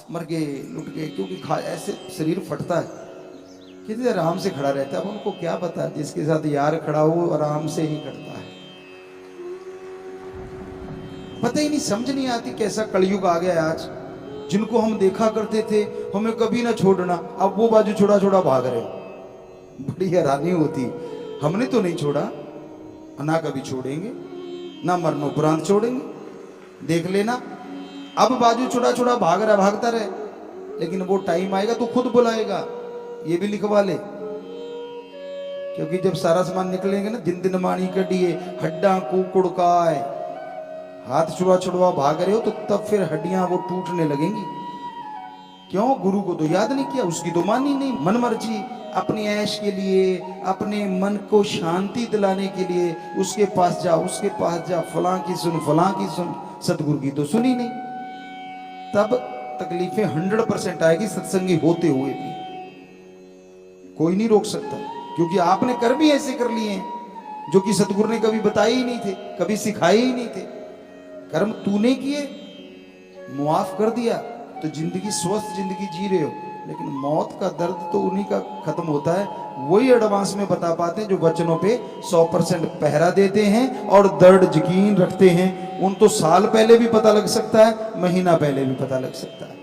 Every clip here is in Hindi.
मर गए, लुट गए, क्योंकि ऐसे शरीर फटता है। कितने आराम से खड़ा रहता है, अब उनको क्या पता जिसके साथ यार खड़ा हो आराम से ही कटता है। पता ही नहीं, समझ नहीं आती कैसा कलयुग आ गया है आज। जिनको हम देखा करते थे हमें कभी ना छोड़ना, अब वो बाजू छोड़ा छोड़ा भाग रहे हो। बड़ी हैरानी होती। हमने तो नहीं छोड़ा, ना कभी छोड़ेंगे, ना मरणोपरांत छोड़ेंगे। देख लेना, अब बाजू छोड़ा छोड़ा भाग रहा, भागता रहे, लेकिन वो टाइम आएगा तो खुद बुलाएगा। ये भी लिखवा ले, क्योंकि जब सारा सामान निकलेंगे ना, दिन दिन माणी कटिए हड्डा कुड़काए, हाथ छुड़ा छुड़वा भाग रहे हो तो तब फिर हड्डियां वो टूटने लगेंगी। क्यों? गुरु को तो याद नहीं किया, उसकी तो मानी नहीं। मन मर्जी अपनी ऐश के लिए, अपने मन को शांति दिलाने के लिए उसके पास जा, उसके पास जा, फलां की सुन, फलां की सुन, सतगुरु की तो सुनी नहीं। तब तकलीफें 100% आएगी सत्संगी होते हुए भी। कोई नहीं रोक सकता, क्योंकि आपने कर्म भी ऐसे कर लिए हैं जो कि सतगुरु ने कभी बताए ही नहीं थे, कभी सिखाए ही नहीं थे। कर्म तूने किए, मुआफ कर दिया, तो जिंदगी स्वस्थ जिंदगी जी रहे हो। लेकिन मौत का दर्द तो उन्हीं का खत्म होता है, वही एडवांस में बता पाते हैं जो वचनों पे 100% पहरा देते हैं और दर्द यकीन रखते हैं। उन तो साल पहले भी पता लग सकता है, महीना पहले भी पता लग सकता है।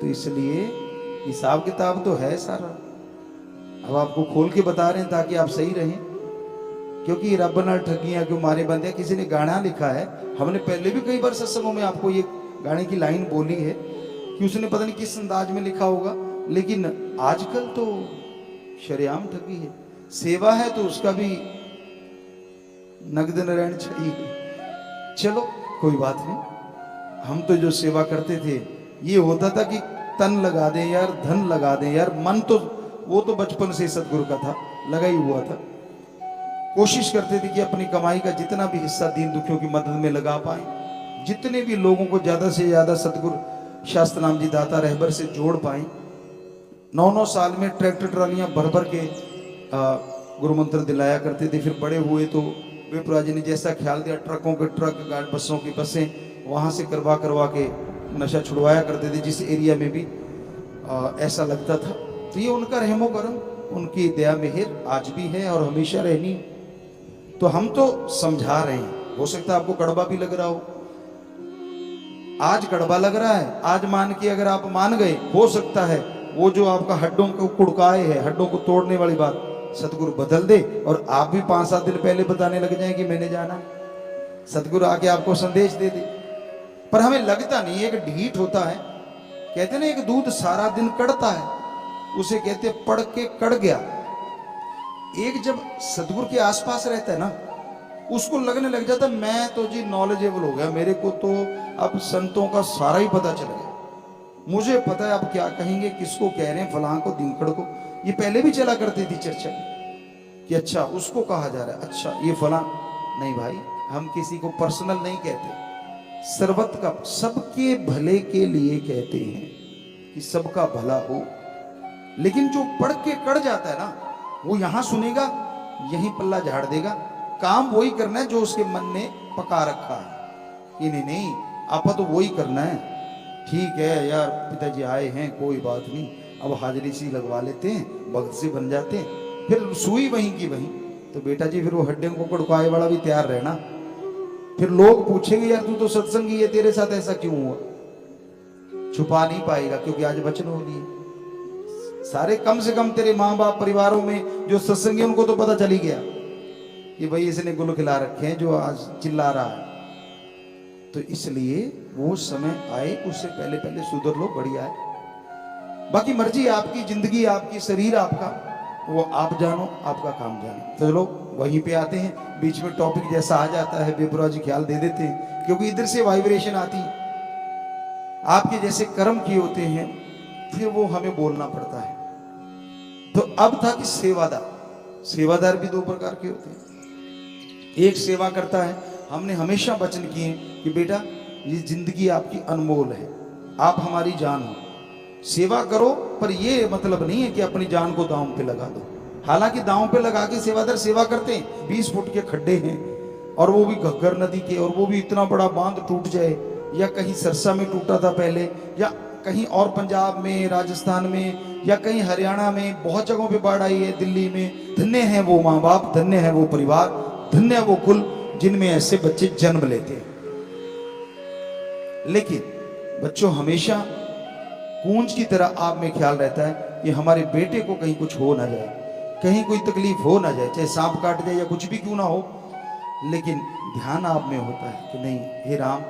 तो इसलिए हिसाब किताब तो है सारा, अब आपको खोल के बता रहे हैं ताकि आप सही रहें। क्योंकि रब नाल ठगियां क्यों मारे बंदे, किसी ने गाना लिखा है, हमने पहले भी कई बार सत्संगों में आपको ये गाने की लाइन बोली है कि उसने पता नहीं किस अंदाज में लिखा होगा, लेकिन आजकल तो शरेआम ठगी है। सेवा है तो उसका भी नगद नारायण चाहिए। चलो कोई बात नहीं, हम तो जो सेवा करते थे ये होता था कि तन लगा दें यार, धन लगा दें यार, मन तो वो तो बचपन से सतगुरु का था, लगा ही हुआ था। कोशिश करते थे कि अपनी कमाई का जितना भी हिस्सा दीन दुखियों की मदद में लगा पाए, जितने भी लोगों को ज्यादा से ज्यादा सतगुरु शास्त्र नाम जी दाता रहबर से जोड़ पाए। 9-9 साल में ट्रैक्टर ट्रालियां भर भर के गुरु मंत्र दिलाया करते थे। फिर बड़े हुए तो विप्रा जी ने जैसा ख्याल दिया, ट्रकों के ट्रक, गाड़ बसों की बसें वहां से करवा करवा के नशा छुड़वाया करते थे, जिस एरिया में भी ऐसा लगता था। तो ये उनका रहमो करम, उनकी दया मेहर आज भी है और हमेशा रहनी। तो हम तो समझा रहे हैं, हो सकता है आपको कड़वा भी लग रहा हो, आज कड़वा लग रहा है, आज मान के अगर आप मान गए, हो सकता है वो जो आपका हड्डों को कुड़काए है, हड्डों को तोड़ने वाली बात सतगुरु बदल दे और आप भी 5-7 दिन पहले बताने लग जाए कि मैंने जाना। सतगुरु आके आपको संदेश दे दे, पर हमें लगता नहीं, एक ढीठ होता है। कहते ना एक दूध सारा दिन कड़ता है, उसे कहते पड़ के कड़ गया। एक जब सतगुरु के आसपास रहता है ना, उसको लगने लग जाता मैं तो जी नॉलेजेबल हो गया, मेरे को तो अब संतों का सारा ही पता चल गया, मुझे पता है अब क्या कहेंगे, किसको कह रहे हैं, फलां को, दिनकड़ को। ये पहले भी चला करती थी चर्चा कि अच्छा उसको कहा जा रहा है, अच्छा ये फलां। नहीं भाई, हम किसी को पर्सनल नहीं कहते, सर्वत का, सबके भले के लिए कहते हैं कि सबका भला हो। लेकिन जो पढ़ के कड़ जाता है ना, वो यहां सुनेगा, यहीं पल्ला झाड़ देगा, काम वही करना है जो उसके मन ने पका रखा है कि नहीं नहीं आपा तो वही करना है। ठीक है यार, पिताजी आए हैं, कोई बात नहीं, अब हाजिरी सी लगवा लेते हैं, भक्त से बन जाते हैं, फिर सुई वहीं की वहीं। तो बेटा जी फिर वो हड्डियों को कड़काए वाला भी तैयार रहना। फिर लोग पूछेंगे यार तू तो सत्संगी है, तेरे साथ ऐसा क्यों हुआ? छुपा नहीं पाएगा, क्योंकि आज वचन हो लिए सारे, कम से कम तेरे माँ बाप परिवारों में जो सत्संगी उनको तो पता चली गया कि भाई इसने गुल खिला रखे हैं जो आज चिल्ला रहा है। तो इसलिए वो समय आए, उससे पहले पहले सुधर लो, बढ़िया है। बाकी मर्जी आपकी, जिंदगी आपकी, शरीर आपका, वो आप जानो, आपका काम जानो। तो चलो वहीं पे आते हैं, बीच में टॉपिक जैसा आ जाता है बेपुरा जी ख्याल दे देते हैं, क्योंकि इधर से वाइब्रेशन आती, आपके जैसे कर्म किए होते हैं, फिर वो हमें बोलना पड़ता है। तो अब था कि सेवादार भी 2 प्रकार के होते हैं। एक सेवा करता है, हमने हमेशा वचन किए कि बेटा ये जिंदगी आपकी अनमोल है, आप हमारी जान हो, सेवा करो, पर ये मतलब नहीं है कि अपनी जान को दांव पे लगा दो। हालांकि दांव पे लगा के सेवादार सेवा करते हैं, 20 फुट के खड्डे हैं और वो भी घग्गर नदी के, और वो भी इतना बड़ा बांध टूट जाए या कहीं सरसा में टूटा था पहले, या कहीं और पंजाब में, राजस्थान में, या कहीं हरियाणा में, बहुत जगहों पे बाढ़ आई है, दिल्ली में। धन्य है वो माँ बाप, धन्य है वो परिवार, धन्य है वो कुल जिनमें ऐसे बच्चे जन्म लेते हैं। लेकिन बच्चों, हमेशा कूंज की तरह आप में ख्याल रहता है कि हमारे बेटे को कहीं कुछ हो ना जाए, कहीं कोई तकलीफ हो ना जाए, चाहे सांप काट जाए या कुछ भी क्यों ना हो। लेकिन ध्यान आप में होता है कि नहीं, हे राम,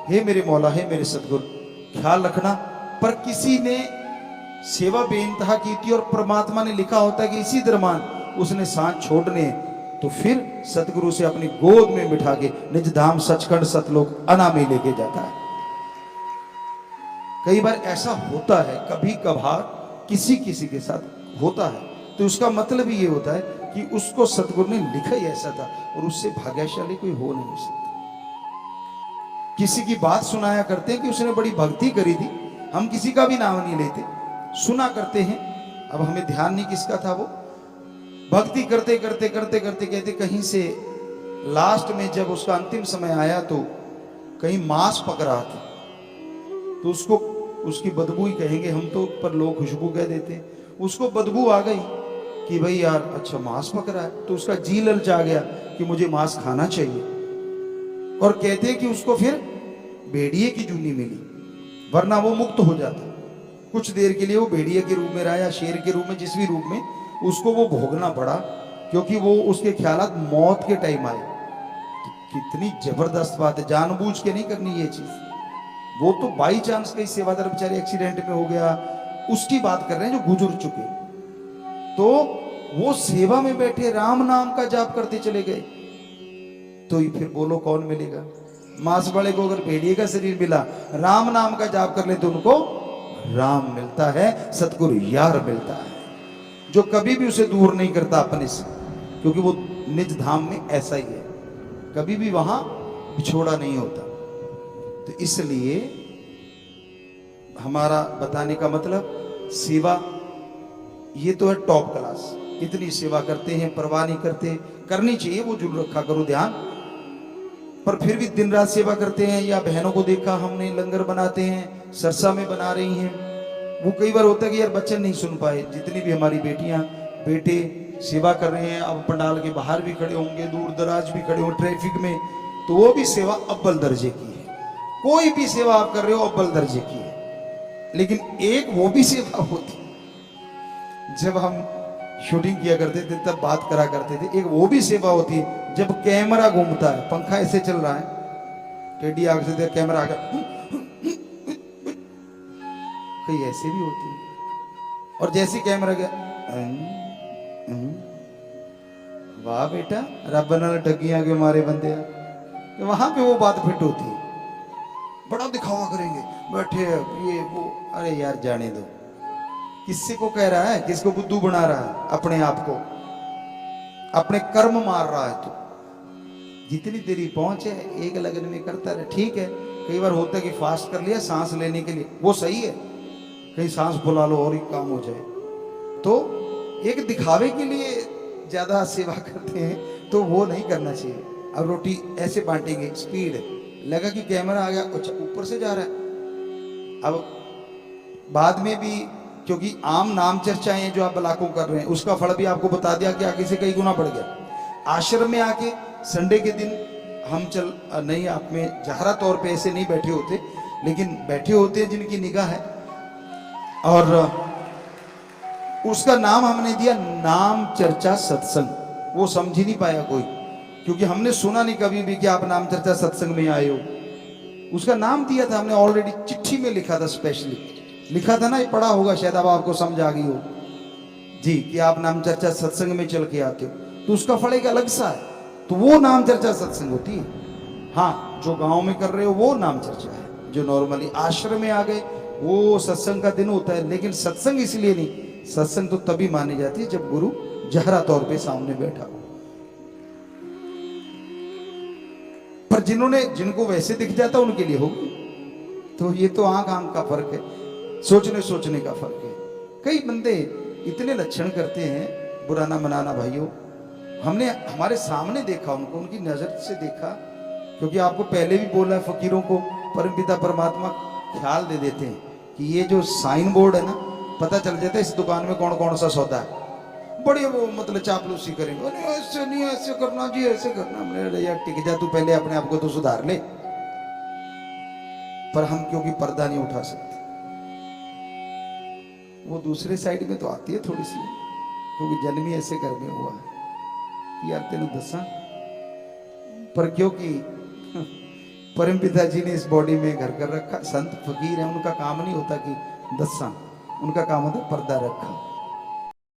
हे मेरे मौला, हे मेरे सतगुरु, ख्याल रखना। पर किसी ने सेवा बेइंतहा की थी और परमात्मा ने लिखा होता है कि इसी दरम्यान उसने सांस छोड़ने, तो फिर सतगुरु से अपनी गोद में बिठा के निज धाम सचखंड सतलोक अनामी लेके जाता है। कई बार ऐसा होता है, कभी कभार किसी किसी के साथ होता है, तो उसका मतलब ये होता है कि उसको सतगुरु ने लिखा ही ऐसा था और उससे भाग्यशाली कोई हो नहीं सकता। किसी की बात सुनाया करते हैं कि उसने बड़ी भक्ति करी थी, हम किसी का भी नाम नहीं लेते, सुना करते हैं, अब हमें ध्यान नहीं किसका था वो। भक्ति करते करते करते करते कहते कहीं से लास्ट में जब उसका अंतिम समय आया तो कहीं मांस पक रहा था, तो उसको उसकी बदबू ही कहेंगे हम तो, पर लोग खुशबू कह देते हैं। उसको बदबू आ गई कि भाई यार अच्छा मांस पक रहा है, तो उसका जी ललचा गया कि मुझे मांस खाना चाहिए। और कहते हैं कि उसको फिर भेड़िए की जूनी मिली, वरना वो मुक्त हो जाता। कुछ देर के लिए वो भेड़िए के रूप में रहा या शेर के रूप में, जिस भी रूप में, उसको वो भोगना पड़ा, क्योंकि वो उसके ख्यालात मौत के टाइम आए। कितनी जबरदस्त बात है, जानबूझ के नहीं करनी ये चीज। वो तो बाई चांस कहीं सेवादार बेचारे एक्सीडेंट में हो गया, उसकी बात कर रहे हैं जो गुजर चुके। तो वो सेवा में बैठे राम नाम का जाप करते चले गए, तो फिर बोलो कौन मिलेगा? मांस वाले को अगर भेड़िए का शरीर मिला, राम नाम का जाप कर ले तो उनको राम मिलता है, सतगुरु यार मिलता है, जो कभी भी उसे दूर नहीं करता अपने से, क्योंकि वो निज धाम में ऐसा ही है, कभी भी वहां बिछोड़ा नहीं होता। तो इसलिए हमारा बताने का मतलब, सेवा ये तो है टॉप क्लास, इतनी सेवा करते हैं, परवाह नहीं करते, करनी चाहिए, वो जुड़ रखा करो ध्यान, पर फिर भी दिन रात सेवा करते हैं। या बहनों को देखा हमने लंगर बनाते हैं, सरसा में बना रही हैं, वो कई बार होता है कि यार बच्चे नहीं सुन पाए, जितनी भी हमारी बेटियां बेटे सेवा कर रहे हैं, अब पंडाल के बाहर भी खड़े होंगे, दूर दराज भी खड़े होंगे ट्रैफिक में, तो वो भी सेवा अव्वल दर्जे की है। कोई भी सेवा आप कर रहे हो अव्वल दर्जे की है। लेकिन एक वो भी सेवा होती, जब हम शूटिंग किया करते थे तब बात करा करते थे, एक वो भी सेवा होती है जब कैमरा घूमता है, पंखा ऐसे चल रहा है, टेडी आग से कैमरा आ गया, कई ऐसे भी होती है। और जैसे कैमरा गया, वाह बेटा रब नाल ठगियां के मारे बंदे, तो वहां पे वो बात फिट होती है। बड़ा दिखावा करेंगे, बैठे ये वो, अरे यार जाने दो, किससे को कह रहा है, किसको बुद्धू बना रहा है? अपने आप को, अपने कर्म मार रहा है। तो जितनी तेरी पहुंच है एक लगन में करता रहे, ठीक है। कई बार होता है कि फास्ट कर लिया सांस लेने के लिए, वो सही है, कहीं सांस फुला लो और ही काम हो जाए। तो एक दिखावे के लिए ज्यादा सेवा करते हैं, तो वो नहीं करना चाहिए। अब रोटी ऐसे बांटेंगे, स्पीड लगा कि कैमरा आ गया, अच्छा ऊपर से जा रहा है। अब बाद में भी, क्योंकि आम नाम चर्चाएं हैं जो आप लाखों कर रहे हैं, उसका फल भी आपको बता दिया कि आगे से कई गुना बढ़ गया। आश्रम में आके संडे के दिन हम चल नहीं, आप में जाहरा तौर पे ऐसे नहीं बैठे होते, लेकिन बैठे होते हैं जिनकी निगाह है, और उसका नाम हमने दिया नाम चर्चा सत्संग। वो समझ ही नहीं पाया कोई, क्योंकि हमने सुना नहीं कभी भी कि आप नाम चर्चा सत्संग में आए हो। उसका नाम दिया था हमने, ऑलरेडी चिट्ठी में लिखा था, स्पेशली लिखा था ना, ये पढ़ा होगा शायद, अब आपको समझ आ गई हो जी कि आप नाम चर्चा सत्संग में चल के आते हो, तो उसका फल एक अलग सा है। तो वो नाम चर्चा सत्संग होती है। हाँ, जो गांव में कर रहे हो वो नाम चर्चा है, जो नॉर्मली आश्रम में आ गए वो सत्संग का दिन होता है। लेकिन सत्संग इसलिए नहीं, सत्संग तो तभी मानी जाती है जब गुरु जहरा तौर पे सामने बैठा हो। पर जिनको वैसे दिख जाता उनके लिए होगी। तो ये तो आंख आंख का फर्क है, सोचने का फर्क है। कई बंदे इतने लक्षण करते हैं, बुरा ना मनाना भाइयों, हमने हमारे सामने देखा उनको, उनकी नजर से देखा, क्योंकि आपको पहले भी बोला है फकीरों को परमपिता परमात्मा ख्याल दे देते हैं कि ये जो साइन बोर्ड है ना, पता चल जाता है इस दुकान में कौन कौन सा सौदा है। बड़ी वो मतलब चापलूसी करेंगे, अरे ऐसे नहीं, ऐसे करना जी, ऐसे करना। हमने यार टिक जा, तू पहले अपने आप को तो सुधार ले। पर हम क्योंकि पर्दा नहीं उठा सकते, वो दूसरे साइड में तो आती है थोड़ी सी, क्योंकि जन्म ही ऐसे घर में हुआ है कि यार तेन दसा। पर क्योंकि परम पिता जी ने इस बॉडी में घर कर रखा, संत फकीर है, उनका काम नहीं होता कि दसा, उनका काम होता पर्दा रखा।